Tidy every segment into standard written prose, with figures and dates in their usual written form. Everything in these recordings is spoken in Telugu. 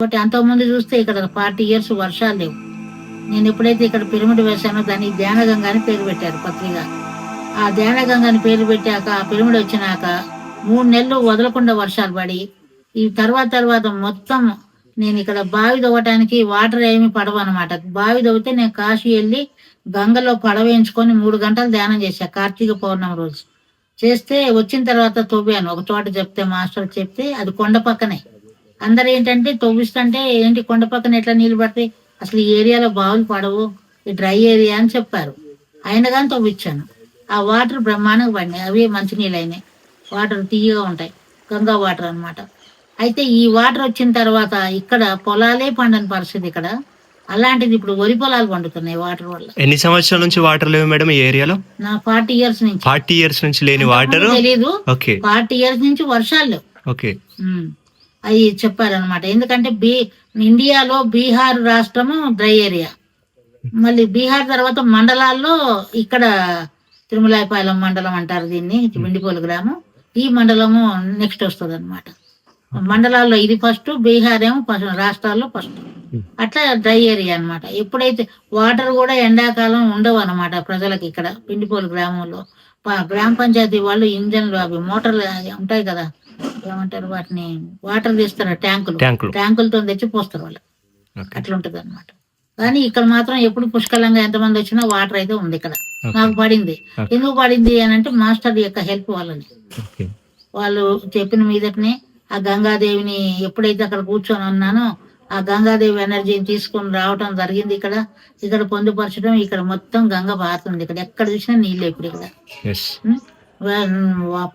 కాబట్టి అంతకుముందు చూస్తే ఇక్కడ 40 ఇయర్స్ వర్షాలు లేవు. నేను ఎప్పుడైతే ఇక్కడ పిరమిడ్ వేశానో దానికి ధ్యానగంగ అని పేరు పెట్టారు పత్రిక. ఆ ధ్యానగంగ అని పేరు పెట్టాక ఆ పిరమిడ్ వచ్చినాక 3 నెలలు వదలకుండా వర్షాలు పడి ఈ తర్వాత మొత్తం నేను ఇక్కడ బావి తవ్వటానికి వాటర్ ఏమి పడవన్నమాట. బావి తవ్వితే నేను కాశీ వెళ్ళి గంగలో పడవేయించుకొని 3 గంటలు ధ్యానం చేశా కార్తీక పౌర్ణమి రోజు. చేస్తే వచ్చిన తర్వాత తవ్వాను. ఒక చోట చెప్తే మాస్టర్ చెప్తే అది కొండ పక్కనే. అందరు ఏంటంటే తవ్విస్తుంటే ఏంటి కొండ పక్కన ఎట్లా నీళ్ళు పడతాయి, అసలు ఈ ఏరియాలో బావులు పడవు, ఈ డ్రై ఏరియా అని చెప్పారు. అయినా కానీ తవ్వించాను. ఆ వాటర్ బ్రహ్మాండంగా పడినాయి. అవి మంచినీళ్ళు అయినాయి. వాటర్ తీయగా ఉంటాయి, గంగా వాటర్ అన్నమాట. అయితే ఈ వాటర్ వచ్చిన తర్వాత ఇక్కడ పొలాలే పండని పరిస్థితి ఇక్కడ. అలాంటిది ఇప్పుడు వరి పొలాలు పండుతున్నాయి వాటర్ వల్ల. ఎన్ని సంవత్సరాల నుంచి వాటర్ లేవు మేడం ఈ ఏరియాలో? నా 40 ఇయర్స్ నుంచి. 40 ఇయర్స్ నుంచి లేని వాటర్ తెలీదు. ఓకే. 40 ఇయర్స్ నుంచి వర్షాలు లేవు. ఓకే. అది చెప్పారనమాట. ఎందుకంటే ఇండియాలో బీహార్ రాష్ట్రము డ్రై ఏరియా, మళ్ళీ బీహార్ తర్వాత మండలాల్లో ఇక్కడ తిరుమలాయపాలెం మండలం అంటారు దీన్ని, బిండిపోలు గ్రామం. ఈ మండలము నెక్స్ట్ వస్తుంది అనమాట. మండలాల్లో ఇది ఫస్ట్, బీహార్ ఏమో రాష్ట్రాల్లో ఫస్ట్. అట్లా డ్రై ఏరియా అనమాట. ఎప్పుడైతే వాటర్ కూడా ఎండాకాలం ఉండవు అనమాట ప్రజలకు ఇక్కడ పిండిపోలు గ్రామంలో. గ్రామ పంచాయతీ వాళ్ళు ఇంజన్లు అవి మోటార్లు ఉంటాయి కదా, ఏమంటారు వాటిని, వాటర్ తీస్తారు ట్యాంకులతో తెచ్చి పోస్తారు వాళ్ళు. అట్లా ఉంటది అనమాట. కానీ ఇక్కడ మాత్రం ఎప్పుడు పుష్కలంగా ఎంతమంది వచ్చినా వాటర్ అయితే ఉంది ఇక్కడ. నాకు పడింది. ఎందుకు పడింది అని అంటే మాస్టర్ యొక్క హెల్ప్ వాళ్ళని. వాళ్ళు చెప్పిన మీదటనే ఆ గంగాదేవిని ఎప్పుడైతే అక్కడ కూర్చొని ఉన్నానో ఆ గంగాదేవి ఎనర్జీని తీసుకొని రావటం జరిగింది. ఇక్కడ పొందుపరచడం, ఇక్కడ మొత్తం గంగ పారుతుంది. ఇక్కడ ఎక్కడ చూసినా నీళ్ళు ఇప్పుడు ఇక్కడ.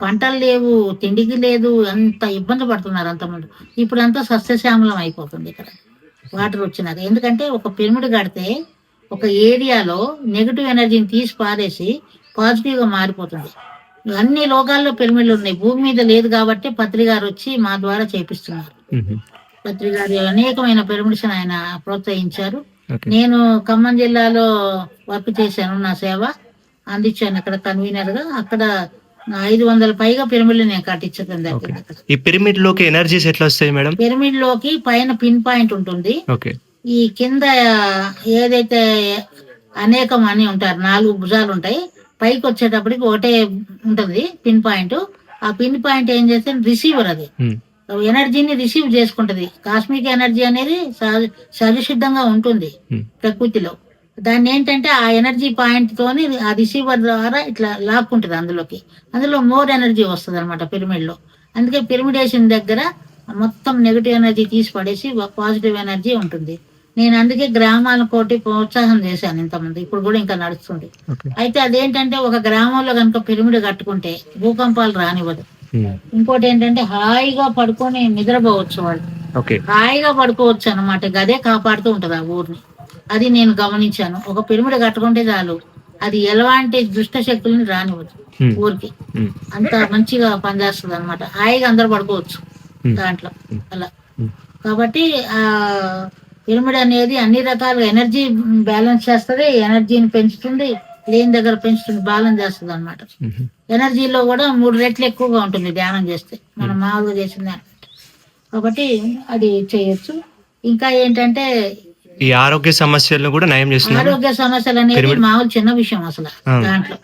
పంటలు లేవు, తిండికి లేదు, అంత ఇబ్బంది పడుతున్నారు అంతమంది. ఇప్పుడు అంతా సస్యశ్యామలం అయిపోతుంది ఇక్కడ వాటర్ వచ్చినాక. ఎందుకంటే ఒక పిరమిడ్ కడితే ఒక ఏరియాలో నెగిటివ్ ఎనర్జీని తీసి పారేసి పాజిటివ్ గా మారిపోతుంది. అన్ని లోకాల్లో పిరమిడ్లు ఉన్నాయి, భూమి మీద లేదు కాబట్టి పత్రి గారు వచ్చి మా ద్వారా చేపిస్తున్నారు. పత్రి గారు అనేకమైన పిరమిడ్స్ ఆయన ప్రోత్సహించారు. నేను ఖమ్మం జిల్లాలో వర్క్ చేశాను, నా సేవ అందించాను ఇక్కడ కన్వీనర్ గా. అక్కడ 500 పైగా పిరమిడ్లు నేను కట్టించాను. ఈ పిరమిడ్ లోకి ఎనర్జీస్ ఎట్లా వస్తాయి మేడం? పిరమిడ్ లోకి పైన పిన్ పాయింట్ ఉంటుంది. ఈ కింద ఏదైతే అనేకం అని ఉంటారు, 4 భుజాలు ఉంటాయి. పైకి వచ్చేటప్పటికి ఒకటే ఉంటుంది పిన్ పాయింట్. ఆ పిన్ పాయింట్ ఏం చేస్తే రిసీవర్, అది ఎనర్జీని రిసీవ్ చేసుకుంటది. కాస్మిక్ ఎనర్జీ అనేది సహజసిద్ధంగా ఉంటుంది ప్రకృతిలో. దాన్ని ఏంటంటే ఆ ఎనర్జీ పాయింట్ తోని ఆ రిసీవర్ ద్వారా ఇట్లా లాక్కుంటది అందులో మోర్ ఎనర్జీ వస్తుంది అనమాట పిరమిడ్ లో. అందుకే పిరమిడేషన్ దగ్గర మొత్తం నెగిటివ్ ఎనర్జీ తీసి పడేసి పాజిటివ్ ఎనర్జీ ఉంటుంది. నేను అందుకే గ్రామాల కోటి ప్రోత్సాహం చేశాను ఇంతమంది, ఇప్పుడు కూడా ఇంకా నడుస్తుంది. అయితే అదేంటంటే ఒక గ్రామంలో కనుక పిరమిడ్ కట్టుకుంటే భూకంపాలు రానివ్వదు. ఇంకోటి ఏంటంటే హాయిగా పడుకొని నిద్రపోవచ్చు, వాళ్ళు హాయిగా పడుకోవచ్చు అనమాట. గదే కాపాడుతూ ఉంటది ఆ ఊరిని. అది నేను గమనించాను. ఒక పిరమిడ్ కట్టుకుంటే చాలు, అది ఎలాంటి దుష్ట శక్తుల్ని రానివ్వదు ఊరికి. అంత మంచిగా పనిచేస్తుంది అనమాట. హాయిగా అందరు పడుకోవచ్చు దాంట్లో అలా. కాబట్టి ఆ పిరమిడ్ అనేది అన్ని రకాలుగా ఎనర్జీ బ్యాలెన్స్ చేస్తుంది, ఎనర్జీని పెంచుతుంది, లేని దగ్గర పెంచుతుంది, బ్యాలెన్స్ చేస్తుంది అనమాట. ఎనర్జీలో కూడా 3 రెట్లు ఎక్కువగా ఉంటుంది ధ్యానం చేస్తే మనం మామూలుగా చేసిన దాని. కాబట్టి అది చేయొచ్చు. ఇంకా ఏంటంటే ఈ ఆరోగ్య సమస్యలను కూడా నయం చేస్తుంది. ఆరోగ్య సమస్యలు అనేది మామూలు చిన్న విషయం అసలు, దాంట్లో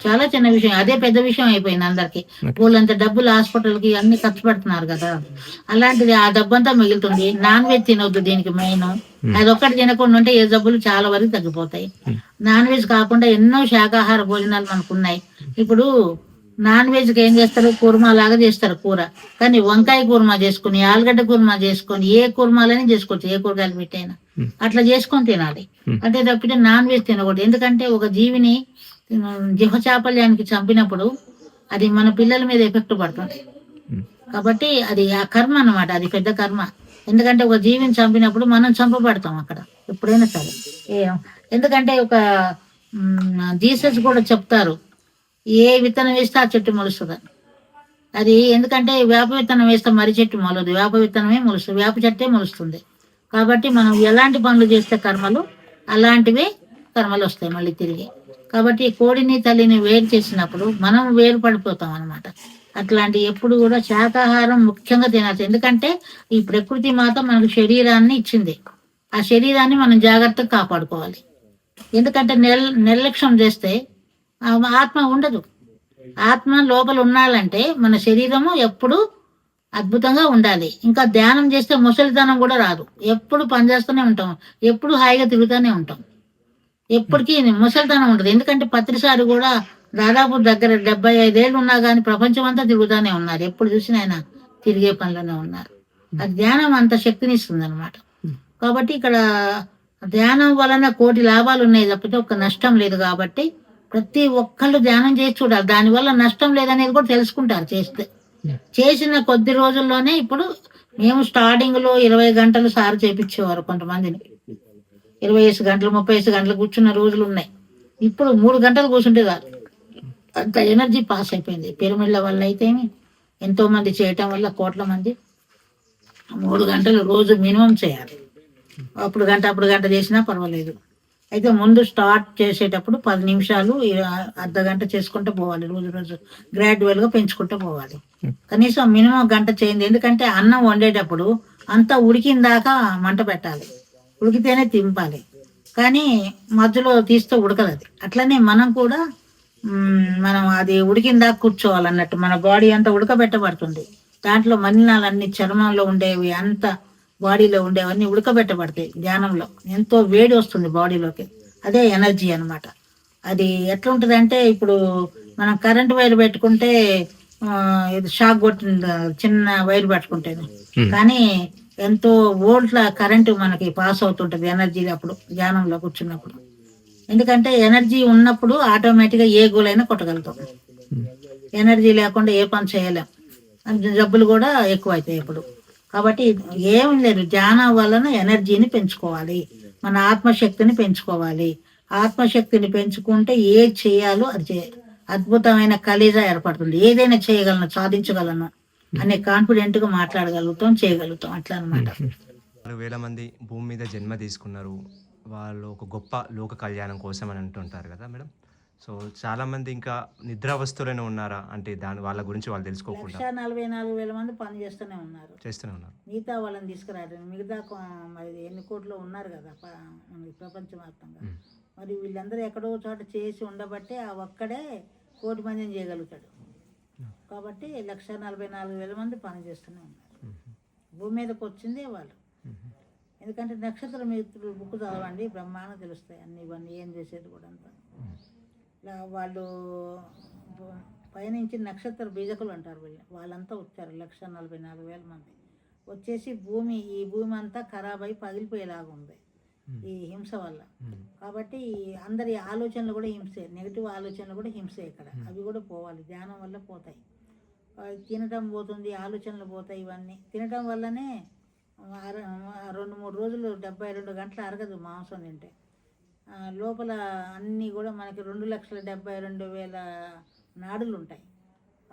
చాలా చిన్న విషయం. అదే పెద్ద విషయం అయిపోయింది అందరికి. వాళ్ళంత డబ్బులు హాస్పిటల్ కి అన్ని ఖర్చు పెడుతున్నారు కదా, అలాంటిది ఆ డబ్బంతా మిగులుతుంది. నాన్ వెజ్ తినొద్దు దీనికి మెయిన్. అదొక్కటి తినకుండా ఉంటే ఏ జబ్బులు చాలా వరకు తగ్గిపోతాయి. నాన్ వెజ్ కాకుండా ఎన్నో శాకాహార భోజనాలు మనకు ఉన్నాయి. ఇప్పుడు నాన్ వెజ్ కి ఏం చేస్తారు, కుర్మా లాగా చేస్తారు కూర. కానీ వంకాయ కుర్మా చేసుకుని, ఆలుగడ్డ కుర్మా చేసుకొని, ఏ కుర్మాలని చేసుకోవచ్చు, ఏ కూరగాయలు పెట్టైనా అట్లా చేసుకొని తినాలి. అంటే తప్పితే నాన్ వెజ్ తినకూడదు. ఎందుకంటే ఒక జీవిని జిహ్వచాపల్యానికి చంపినప్పుడు అది మన పిల్లల మీద ఎఫెక్ట్ పడుతుంది. కాబట్టి అది ఆ కర్మ అన్నమాట, అది పెద్ద కర్మ. ఎందుకంటే ఒక జీవిని చంపినప్పుడు మనం చంపబడతాం అక్కడ ఎప్పుడైనా సరే. ఎందుకంటే ఒక జీసస్ కూడా చెప్తారు, ఏ విత్తనం వేస్తే ఆ చెట్టు మొలుస్తుంది. అది ఎందుకంటే వేప విత్తనం వేస్తే మర్రి చెట్టు మొలదు, వేప విత్తనమే మొలుస్తుంది, వేప చెట్టే మొలుస్తుంది. కాబట్టి మనం ఎలాంటి పనులు చేస్తే కర్మలు అలాంటివే కర్మలు వస్తాయి మళ్ళీ తిరిగి. కాబట్టి కోడిని తల్లిని వేరు చేసినప్పుడు మనం వేరు పడిపోతాం అనమాట. అట్లాంటి ఎప్పుడు కూడా శాకాహారం ముఖ్యంగా తినాలి. ఎందుకంటే ఈ ప్రకృతి మాత మనకు శరీరాన్ని ఇచ్చింది. ఆ శరీరాన్ని మనం జాగ్రత్తగా కాపాడుకోవాలి. ఎందుకంటే నిర్లక్ష్యం చేస్తే ఆ ఆత్మ ఉండదు. ఆత్మ లోపల ఉండాలంటే మన శరీరము ఎప్పుడు అద్భుతంగా ఉండాలి. ఇంకా ధ్యానం చేస్తే ముసలితనం కూడా రాదు. ఎప్పుడు పనిచేస్తూనే ఉంటాం, ఎప్పుడు హాయిగా తిరుగుతూనే ఉంటాం, ఎప్పటికీ ముసలితనం ఉంటుంది. ఎందుకంటే పత్రిసారి కూడా దాదాపు దగ్గర 75 ఏళ్ళు ఉన్నా కానీ ప్రపంచం అంతా తిరుగుతూనే ఉన్నారు. ఎప్పుడు చూసినా ఆయన తిరిగే పనిలోనే ఉన్నారు. ఆ ధ్యానం అంత శక్తినిస్తుంది అనమాట. కాబట్టి ఇక్కడ ధ్యానం వలన కోటి లాభాలు ఉన్నాయి తప్పితే ఒక్క నష్టం లేదు. కాబట్టి ప్రతి ఒక్కళ్ళు ధ్యానం చేసి చూడాలి. దానివల్ల నష్టం లేదనేది కూడా తెలుసుకుంటారు చేస్తే. చేసిన కొద్ది రోజుల్లోనే ఇప్పుడు మేము స్టార్టింగ్ లో 20 గంటలు సార్ చేపించేవారు కొంతమందిని. 25 గంటలు 35 గంటలు కూర్చున్న రోజులు ఉన్నాయి. ఇప్పుడు 3 గంటలు కూర్చుంటే చాలు, అంత ఎనర్జీ పాస్ అయిపోయింది. పిరమిడ్ల వల్ల అయితే ఎంతో మంది చేయటం వల్ల కోట్ల మంది 3 గంటలు రోజు మినిమం చేయాలి. అప్పుడు గంట చేసినా పర్వాలేదు. అయితే ముందు స్టార్ట్ చేసేటప్పుడు 10 నిమిషాలు అర్ధ గంట చేసుకుంటూ పోవాలి. రోజు గ్రాడ్యువల్ గా పెంచుకుంటూ పోవాలి. కనీసం మినిమం గంట చేయండి. ఎందుకంటే అన్నం వండేటప్పుడు అంతా ఉడికిన దాకా మంట పెట్టాలి, ఉడికితేనే తింపాలి. కానీ మధ్యలో తీస్తే ఉడకదు అది. అట్లనే మనం కూడా మనం అది ఉడికిన దాకా కూర్చోవాలన్నట్టు. మన బాడీ అంతా ఉడకబెట్టబడుతుంది. దాంట్లో మలినాలన్నీ చర్మంలో ఉండేవి అంతా బాడీలో ఉండేవన్నీ ఉడకబెట్టబడతాయి. ధ్యానంలో ఎంతో వేడి వస్తుంది బాడీలోకి. అదే ఎనర్జీ అన్నమాట. అది ఎట్లా ఉంటుంది అంటే ఇప్పుడు మనం కరెంట్ వైర్ పెట్టుకుంటే ఇది షాక్ కొట్టింది చిన్న వైర్ పెట్టుకుంటేనే, కానీ ఎంతో వోల్ట్ల కరెంటు మనకి పాస్ అవుతుంటది ఎనర్జీ అప్పుడు ధ్యానంలో కూర్చున్నప్పుడు. ఎందుకంటే ఎనర్జీ ఉన్నప్పుడు ఆటోమేటిక్గా ఏ గోలైనా కొట్టగలుగుతాం. ఎనర్జీ లేకుండా ఏ పని చేయలేం. జబ్బులు కూడా ఎక్కువ అవుతాయి ఇప్పుడు. కాబట్టి ఏం లేదు, ధ్యానం వలన ఎనర్జీని పెంచుకోవాలి, మన ఆత్మశక్తిని పెంచుకోవాలి. ఆత్మశక్తిని పెంచుకుంటే ఏ చేయాలో అది చేయాలి. అద్భుతమైన కలీజా ఏర్పడుతుంది. ఏదైనా చేయగలను, సాధించగలను అనే కాన్ఫిడెంట్ గా మాట్లాడగలుగుతాం, చేయగలుగుతాం. అట్లా అనమాట. 4,000 మంది భూమి మీద జన్మ తీసుకున్నారు. వాళ్ళు ఒక గొప్ప లోక కళ్యాణం కోసం అని అంటుంటారు కదా మేడం. సో చాలా మంది ఇంకా నిద్రావస్థలోనే ఉన్నారా అంటే దాని వాళ్ళ గురించి వాళ్ళు తెలుసుకోకుండా 1,44,000 మంది పని చేస్తూనే ఉన్నారు. మిగతా వాళ్ళని తీసుకురాడు. మిగతా మరి ఎన్ని కోట్లు ఉన్నారు కదా మనకి ప్రపంచవ్యాప్తంగా. మరి వీళ్ళందరూ ఎక్కడో చోట చేసి ఉండబట్టే ఆ ఒక్కడే 1,00,00,000 మందిని చేయగలుగుతాడు. కాబట్టి 1,44,000 మంది పని చేస్తూనే ఉన్నారు. భూమి మీదకి వచ్చిందే వాళ్ళు. ఎందుకంటే నక్షత్ర మిత్రులు బుక్ చదవండి, బ్రహ్మాండం తెలుస్తాయి అన్ని. ఇవన్నీ ఏం చేసేది కూడా అంతా వాళ్ళు పైనుంచి నక్షత్ర బీజకులు అంటారు వీళ్ళు. వాళ్ళంతా వచ్చారు 1,44,000 మంది వచ్చేసి ఈ భూమి అంతా ఖరాబ్ అయి పగిలిపోయేలాగా ఉంది ఈ హింస వల్ల. కాబట్టి అందరి ఆలోచనలు కూడా హింసే, నెగిటివ్ ఆలోచనలు కూడా హింసే. ఇక్కడ అవి కూడా పోవాలి, ధ్యానం వల్ల పోతాయి. తినటం పోతుంది, ఆలోచనలు పోతాయి. ఇవన్నీ తినటం వల్లనే 2-3 రోజులు 72 గంటలు అరగదు మాంసం తింటే. లోపల అన్నీ కూడా మనకి 2,72,000 నాడులు ఉంటాయి.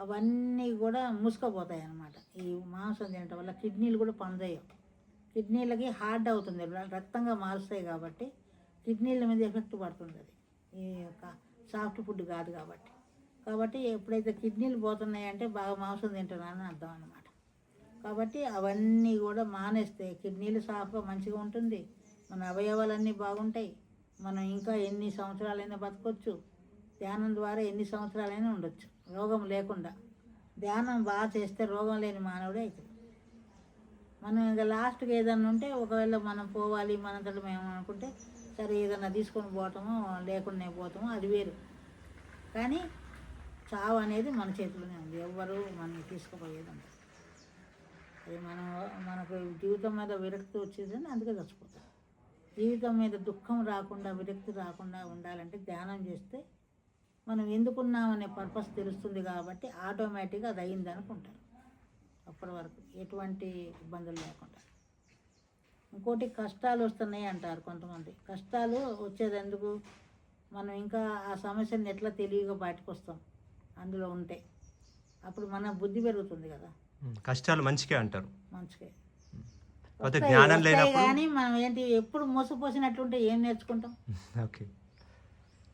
అవన్నీ కూడా మూసుకుపోతాయి అన్నమాట ఈ మాంసం తినటం వల్ల. కిడ్నీలు కూడా పనిచేయవు. కిడ్నీలకి హార్డ్ అవుతుంది, రక్తంగా మారుస్తాయి. కాబట్టి కిడ్నీల మీద ఎఫెక్ట్ పడుతుంది అది. ఈ సాఫ్ట్ ఫుడ్ కాదు కాబట్టి. కాబట్టి ఎప్పుడైతే కిడ్నీలు పోతున్నాయంటే బాగా మాంసం తింటున్నానని అర్థం అన్నమాట. కాబట్టి అవన్నీ కూడా మానేస్తే కిడ్నీలు సాఫ్గా మంచిగా ఉంటుంది, మన అవయవాలన్నీ బాగుంటాయి. మనం ఇంకా ఎన్ని సంవత్సరాలైనా బతకొచ్చు. ధ్యానం ద్వారా ఎన్ని సంవత్సరాలైనా ఉండొచ్చు రోగం లేకుండా. ధ్యానం బాగా చేస్తే రోగం లేని మానవుడే అవుతుంది. మనం ఇంకా లాస్ట్కి ఏదన్నా ఉంటే ఒకవేళ మనం పోవాలి మనంతట మేము అనుకుంటే సరే ఏదన్నా తీసుకొని పోవటమో లేకుండా పోతామో అది వేరు. కానీ చావు అనేది మన చేతిలోనే ఉంది, ఎవ్వరు మనం తీసుకుపోయేదంట. అది మనకు జీవితం మీద విరక్తి వచ్చేదని అందుకే చచ్చిపోతాం. జీవితం మీద దుఃఖం రాకుండా, విరక్తి రాకుండా ఉండాలంటే ధ్యానం చేస్తే మనం ఎందుకున్నామనే పర్పస్ తెలుస్తుంది. కాబట్టి ఆటోమేటిక్గా అది అయింది అనుకుంటారు. అప్పటి వరకు ఎటువంటి ఇబ్బందులు లేకుండా. ఇంకోటి కష్టాలు వస్తున్నాయి అంటారు కొంతమంది. కష్టాలు వచ్చేది ఎందుకు? మనం ఇంకా ఆ సమస్యని ఎట్లా తెలివిగా బయటకు వస్తాం అందులో ఉంటే. అప్పుడు మన బుద్ధి పెరుగుతుంది కదా. కష్టాలు మంచికే అంటారు. మంచిగా జ్ఞానం లేనప్పుడు కానీ మనం ఏంటి ఎప్పుడు మోసపోసినట్లుంటే ఏం నేర్చుకుంటాం? ఓకే.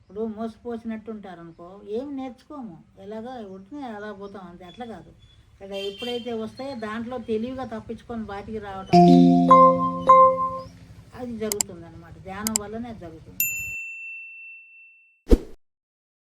ఇప్పుడు మోసపోసినట్టు ఉంటారు అనుకో, ఏమి నేర్చుకోము, ఎలాగో ఉట్టినే అలా పోతాం అంతే. అట్లా కాదు, ఇక్కడ ఎప్పుడైతే వస్తాయో దాంట్లో తెలివిగా తప్పించుకొని బయటికి రావటం అది జరుగుతుంది అన్నమాట. ధ్యానం వల్లనే అది జరుగుతుంది.